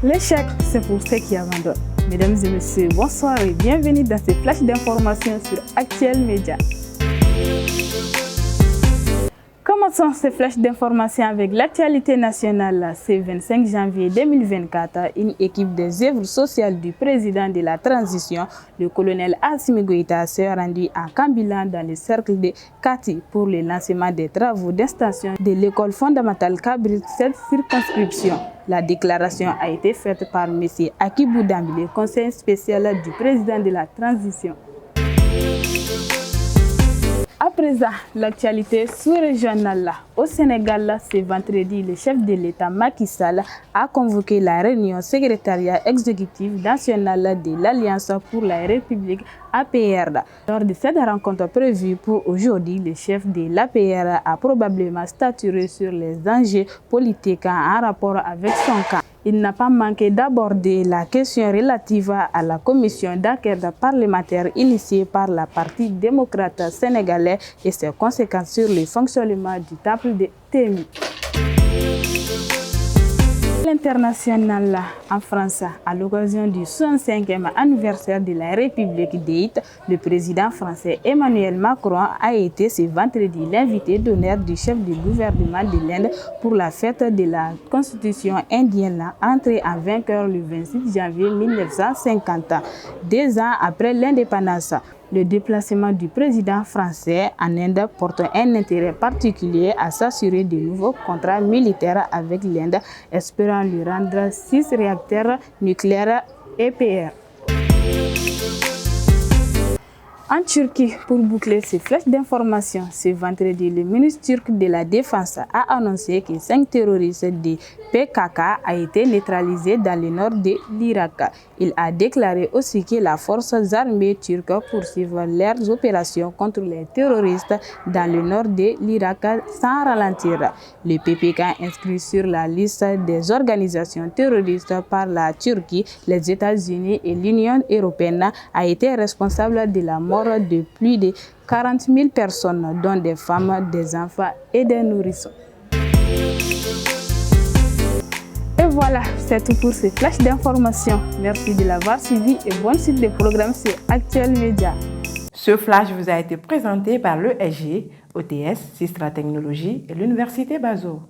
L'échec, c'est pour ceux qui abandonnent. Mesdames et messieurs, bonsoir et bienvenue dans ce flash d'informations sur Actuel Média. Commençons ce flash d'informations avec l'actualité nationale. Ce 25 janvier 2024, une équipe des œuvres sociales du président de la transition, le colonel Assimi Goïta, s'est rendue à Kambilan dans le cercle de Kati pour le lancement des travaux d'extension de l'école fondamentale Kabrit, cette circonscription. La déclaration a été faite par M. Akibou Dambi, le conseiller spécial du président de la transition. À présent, l'actualité sous-régionale. Au Sénégal, ce vendredi, le chef de l'État Macky Sall a convoqué la réunion secrétariat exécutif national de l'Alliance pour la République APR. Lors de cette rencontre prévue pour aujourd'hui, le chef de l'APR a probablement statué sur les enjeux politiques en rapport avec son camp. Il n'a pas manqué d'aborder la question relative à la commission d'enquête parlementaire initiée par la Parti démocrate sénégalais et ses conséquences sur le fonctionnement du temple de Témi. L'international en France, à l'occasion du 65e anniversaire de la République d'Haïti, le président français Emmanuel Macron a été ce vendredi l'invité d'honneur du chef du gouvernement de l'Inde pour la fête de la Constitution indienne, entrée en vainqueur le 26 janvier 1950, 2 ans après l'indépendance. Le déplacement du président français en Inde porte un intérêt particulier à s'assurer de nouveaux contrats militaires avec l'Inde, espérant lui rendre 6 réacteurs nucléaires EPR. En Turquie, pour boucler ces flèches d'information, ce vendredi, le ministre turc de la Défense a annoncé que 5 terroristes de PKK ont été neutralisés dans le nord de l'Irak. Il a déclaré aussi que les forces armées turques poursuivent leurs opérations contre les terroristes dans le nord de l'Irak sans ralentir. Le PKK, inscrit sur la liste des organisations terroristes par la Turquie, les États-Unis et l'Union européenne, a été responsable de la mort de plus de 40 000 personnes, dont des femmes, des enfants et des nourrissons. Et voilà, c'est tout pour ce flash d'information. Merci de l'avoir suivi et bonne suite des programmes sur Actuel Média. Ce flash vous a été présenté par l'ESG, OTS, Sistra Technologies et l'Université Bazo.